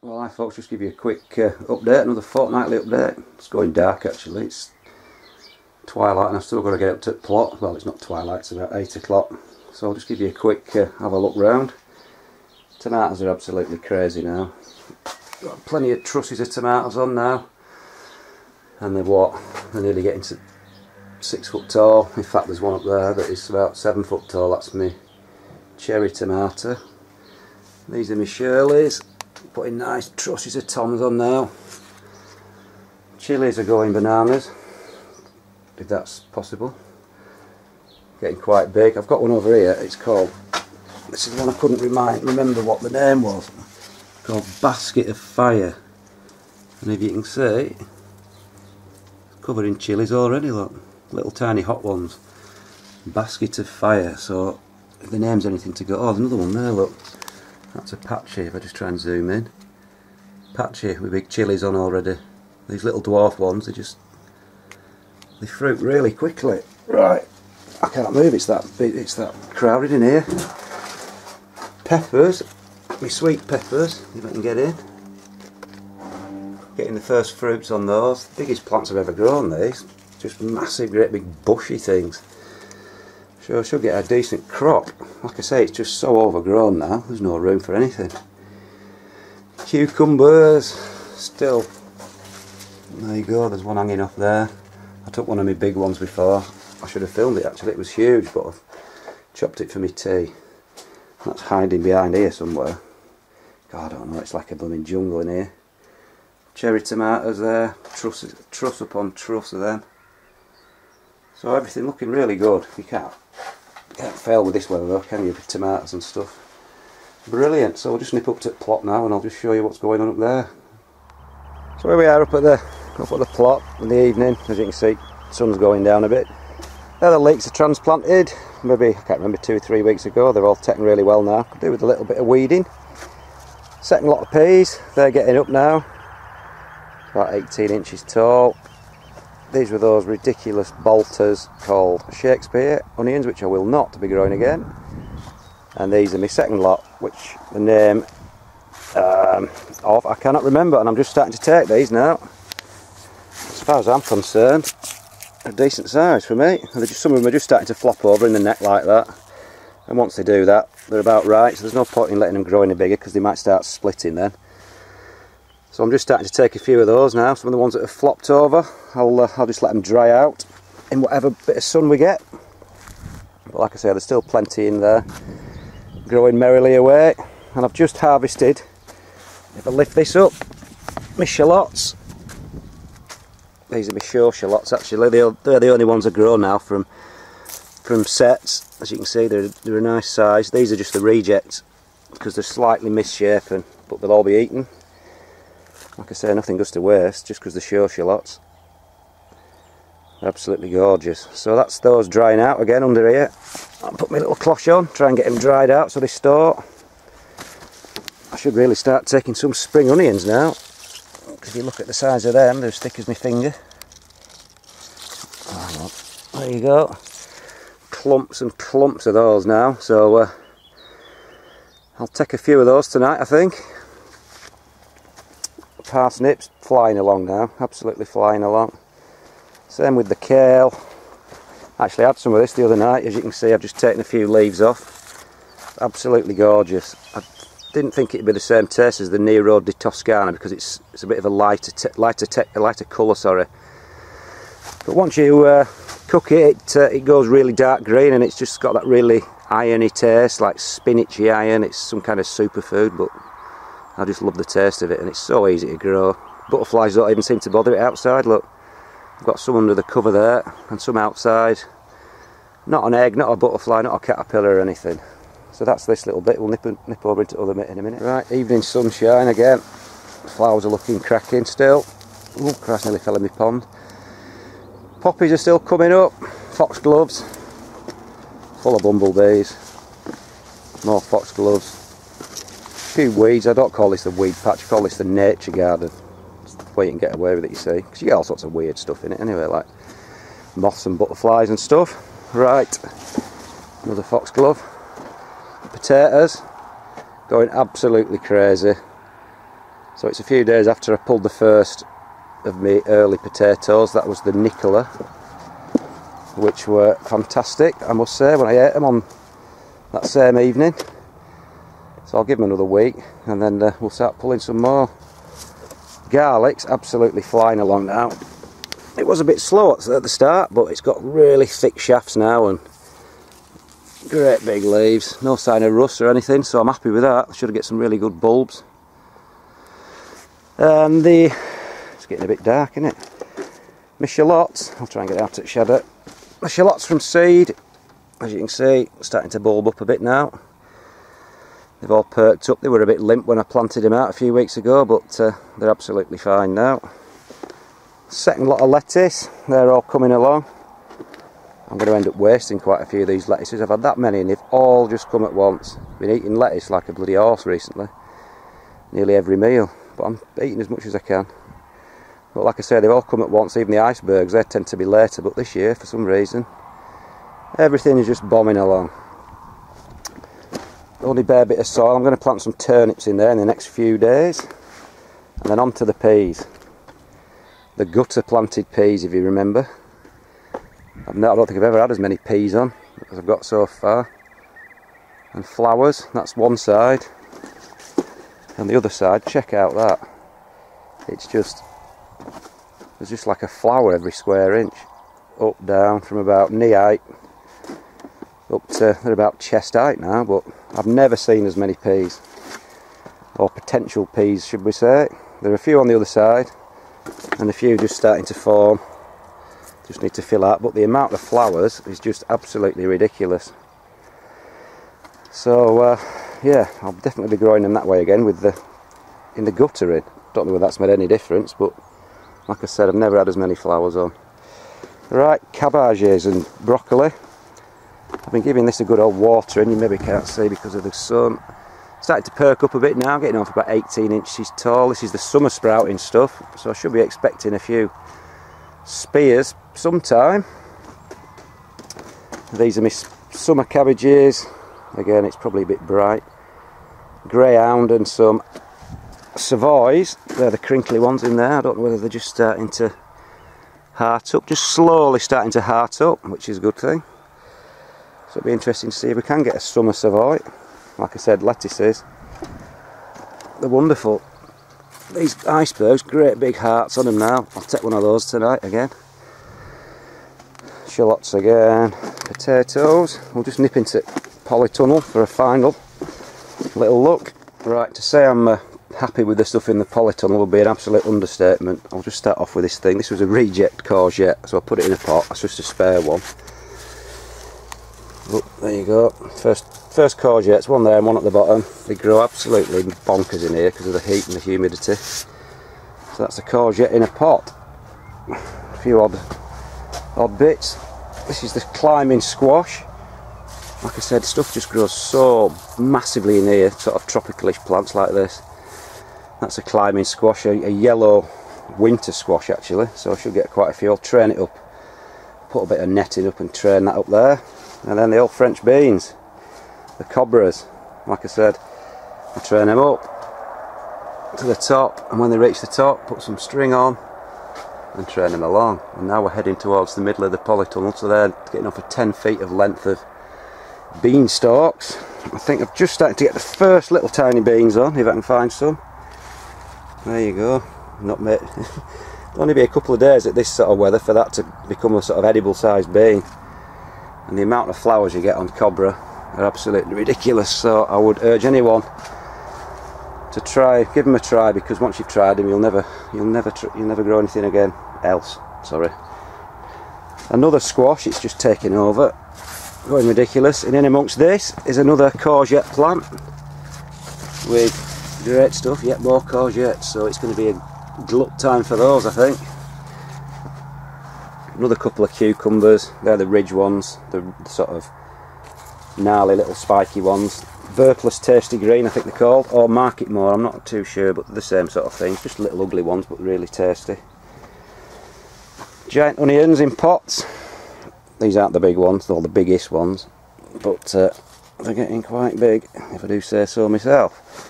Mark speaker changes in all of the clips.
Speaker 1: Well, I thought I'd just give you a quick update, another fortnightly update. It's going dark actually, it's twilight and I've still got to get up to the plot. Well, it's not twilight, it's about 8 o'clock. So I'll just give you a quick have a look round. Tomatoes are absolutely crazy now. Got plenty of trusses of tomatoes on now. And they're nearly getting to 6 foot tall. In fact, there's one up there that is about 7 foot tall. That's my cherry tomato. These are my chillies. Putting nice trusses of toms on now. Chillies are going bananas, if that's possible. Getting quite big. I've got one over here. It's called, this is one I couldn't remember what the name was. It's called Basket of Fire. And if you can see, it's covered in chillies already. Look, little tiny hot ones. Basket of Fire. So if the name's anything to go, oh, there's another one there. Look. That's a patchy, if I just try and zoom in. Patchy with big chillies on already. These little dwarf ones, they fruit really quickly. Right, I can't move, it's that crowded in here. Peppers, my sweet peppers, if I can get in. Getting the first fruits on those. The biggest plants I've ever grown, these. Just massive, great big bushy things. Sure, I should get a decent crop. Like I say, it's just so overgrown now, there's no room for anything. Cucumbers, still. There you go, there's one hanging off there. I took one of my big ones before. I should have filmed it actually, it was huge, but I've chopped it for my tea. That's hiding behind here somewhere. God, I don't know, it's like a blooming jungle in here. Cherry tomatoes there, truss upon truss of them. So everything looking really good. You can't fail with this weather though, can you, with tomatoes and stuff. Brilliant. So we'll just nip up to the plot now and I'll just show you what's going on up there. So here we are up at the plot in the evening. As you can see, the sun's going down a bit. There the leeks are transplanted, maybe, I can't remember, 2 or 3 weeks ago. They're all taken really well now. Could do with a little bit of weeding. Second lot of peas, they're getting up now. About 18 inches tall. These were those ridiculous bolters called Shakespeare onions, which I will not be growing again. And these are my second lot, which the name of I cannot remember, and I'm just starting to take these now. As far as I'm concerned, a decent size for me. And some of them are just starting to flop over in the neck like that. And once they do that, they're about right, so there's no point in letting them grow any bigger because they might start splitting then. So I'm just starting to take a few of those now. Some of the ones that have flopped over, I'll just let them dry out in whatever bit of sun we get. But like I say, there's still plenty in there, growing merrily away. And I've just harvested, if I lift this up, my shallots. These are my show shallots actually. They're the only ones I grow now from sets. As you can see, they're a nice size. These are just the rejects because they're slightly misshapen, but they'll all be eaten. Like I say, nothing goes to waste just because they're show shallots. Absolutely gorgeous. So that's those drying out again under here. I'll put my little cloche on, try and get them dried out so they store. I should really start taking some spring onions now. Because if you look at the size of them, they're as thick as my finger. Oh, there you go. Clumps and clumps of those now. So I'll take a few of those tonight, I think. Parsnips flying along now, absolutely flying along. Same with the kale. Actually I had some of this the other night. As you can see, I've just taken a few leaves off. Absolutely gorgeous. I didn't think it'd be the same taste as the Nero di Toscana because it's a bit of a lighter colour, sorry. But once you cook it, it goes really dark green and it's just got that really irony taste, like spinachy iron. It's some kind of superfood, but I just love the taste of it, and it's so easy to grow. Butterflies don't even seem to bother it outside. Look, I've got some under the cover there and some outside. Not an egg, not a butterfly, not a caterpillar or anything. So that's this little bit. We'll nip over into other bit in a minute. Right, evening sunshine again. The flowers are looking cracking still. Oh Christ, nearly fell in my pond. Poppies are still coming up. Foxgloves, full of bumblebees. More foxgloves. Few weeds. I don't call this the weed patch, I call this the nature garden. It's the way you can get away with it, you see, because you get all sorts of weird stuff in it anyway, like moths and butterflies and stuff. Right, another foxglove. Potatoes going absolutely crazy. So it's a few days after I pulled the first of my early potatoes. That was the Nicola, which were fantastic, I must say, when I ate them on that same evening. So I'll give them another week and then we'll start pulling some more. Garlic's absolutely flying along now. It was a bit slow at the start, but it's got really thick shafts now and great big leaves. No sign of rust or anything, so I'm happy with that. I should get some really good bulbs. And it's getting a bit dark, isn't it? My shallots, I'll try and get out at shadow. My shallots from seed, as you can see, starting to bulb up a bit now. They've all perked up. They were a bit limp when I planted them out a few weeks ago, but they're absolutely fine now. Second lot of lettuce, they're all coming along. I'm going to end up wasting quite a few of these lettuces. I've had that many and they've all just come at once. Been eating lettuce like a bloody horse recently. Nearly every meal. But I'm eating as much as I can. But like I say, they've all come at once. Even the icebergs, they tend to be later. But this year, for some reason, everything is just bombing along. Only bare bit of soil. I'm going to plant some turnips in there in the next few days. And then on to the peas. The gutter planted peas, if you remember. I don't think I've ever had as many peas on as I've got so far. And flowers, that's one side. And the other side, check out that. It's just, there's just like a flower every square inch. Up, down, from about knee height up to, they're about chest height now, but I've never seen as many peas. Or potential peas, should we say. There are a few on the other side, and a few just starting to form. Just need to fill out, but the amount of flowers is just absolutely ridiculous. So yeah, I'll definitely be growing them that way again with in the gutter in. Don't know whether that's made any difference, but like I said, I've never had as many flowers on. Right, cabbages and broccoli. I've been giving this a good old watering. You maybe can't see because of the sun. Starting to perk up a bit now, getting on for about 18 inches tall. This is the summer sprouting stuff, so I should be expecting a few spears sometime. These are my summer cabbages. Again, it's probably a bit bright. Greyhound and some Savoys. They're the crinkly ones in there. I don't know whether they're just starting to heart up. Just slowly starting to heart up, which is a good thing. So it'll be interesting to see if we can get a summer Savoy. Like I said, lettuces. They're wonderful. These icebergs, great big hearts on them now. I'll take one of those tonight again. Shallots again. Potatoes. We'll just nip into Polytunnel for a final little look. Right, to say I'm happy with the stuff in the Polytunnel would be an absolute understatement. I'll just start off with this thing. This was a reject courgette, so I put it in a pot. That's just a spare one. But there you go. First courgettes, one there and one at the bottom. They grow absolutely bonkers in here because of the heat and the humidity. So that's a courgette in a pot. A few odd bits. This is the climbing squash. Like I said, stuff just grows so massively in here, sort of tropicalish plants like this. That's a climbing squash, a yellow winter squash actually, so I should get quite a few. I'll train it up, put a bit of netting up and train that up there. And then the old French beans, the cobras, like I said, I train them up to the top, and when they reach the top, put some string on and train them along. And now we're heading towards the middle of the Polytunnel, so they're getting up for 10 feet of length of bean stalks. I think I've just started to get the first little tiny beans on, if I can find some. There you go. Not made. It'll only be a couple of days at this sort of weather for that to become a sort of edible sized bean. And the amount of flowers you get on cobra are absolutely ridiculous, so I would urge anyone to try, give them a try, because once you've tried them you'll never grow anything again else. Sorry. Another squash, it's just taking over, going ridiculous. And in amongst this is another courgette plant with great stuff, yet more courgettes, so it's going to be a glut time for those, I think. Another couple of cucumbers, they're the ridge ones, the sort of gnarly little spiky ones. Verplus Tasty Green I think they're called, or Market More, I'm not too sure, but they're the same sort of thing, just little ugly ones but really tasty. Giant onions in pots. These aren't the big ones, they're the biggest ones, but they're getting quite big, if I do say so myself.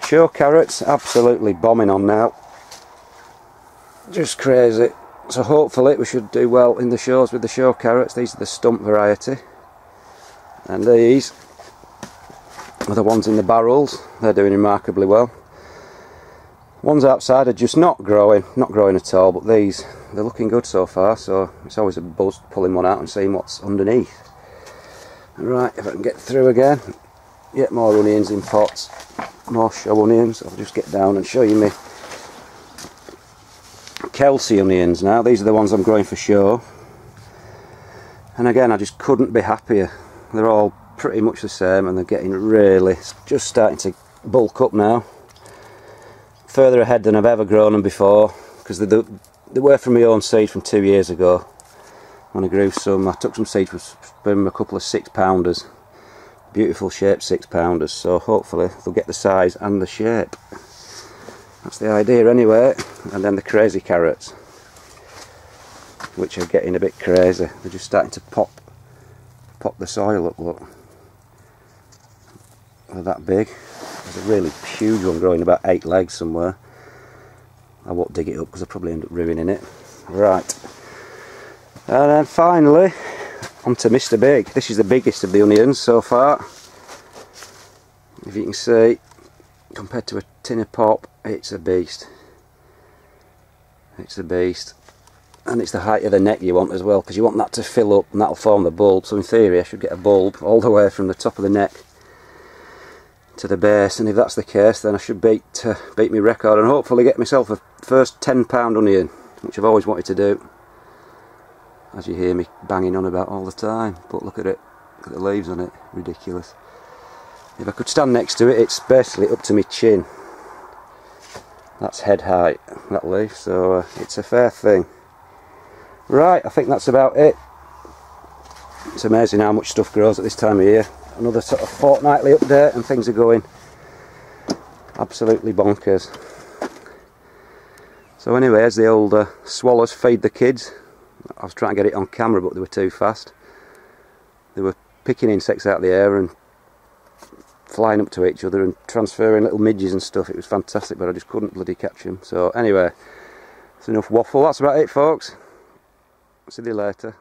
Speaker 1: Show carrots, absolutely bombing on now. Just crazy. So hopefully we should do well in the shows with the show carrots. These are the stump variety. And these are the ones in the barrels. They're doing remarkably well. Ones outside are just not growing at all, but these, they're looking good so far, so it's always a buzz pulling one out and seeing what's underneath. Right, if I can get through again. Yet more onions in pots, more show onions. I'll just get down and show you me Kelsey onions now. These are the ones I'm growing for show. And again, I just couldn't be happier. They're all pretty much the same and they're getting really, just starting to bulk up now. Further ahead than I've ever grown them before, because they were from my own seed from 2 years ago. When I grew some, I took some seeds from a couple of 6-pounders. Beautiful shaped 6-pounders, so hopefully they'll get the size and the shape. That's the idea anyway. And then the crazy carrots, which are getting a bit crazy. They're just starting to pop the soil up, look. They're that big. There's a really huge one growing about 8 legs somewhere. I won't dig it up because I'll probably end up ruining it. Right. And then finally, onto Mr. Big. This is the biggest of the onions so far. If you can see, compared to a tin of pop, it's a beast. It's a beast. And it's the height of the neck you want as well, because you want that to fill up and that'll form the bulb. So in theory I should get a bulb all the way from the top of the neck to the base, and if that's the case then I should beat my record and hopefully get myself a first 10-pound onion, which I've always wanted to do, as you hear me banging on about all the time. But look at it, look at the leaves on it, ridiculous. If I could stand next to it, it's basically up to my chin. That's head height, that leaf, so it's a fair thing. Right, I think that's about it. It's amazing how much stuff grows at this time of year. Another sort of fortnightly update and things are going absolutely bonkers. So anyway, as the old swallows feed the kids, I was trying to get it on camera but they were too fast. They were picking insects out of the air and flying up to each other and transferring little midges and stuff. It was fantastic, but I just couldn't bloody catch them. So anyway, that's enough waffle. That's about it, folks. See you later.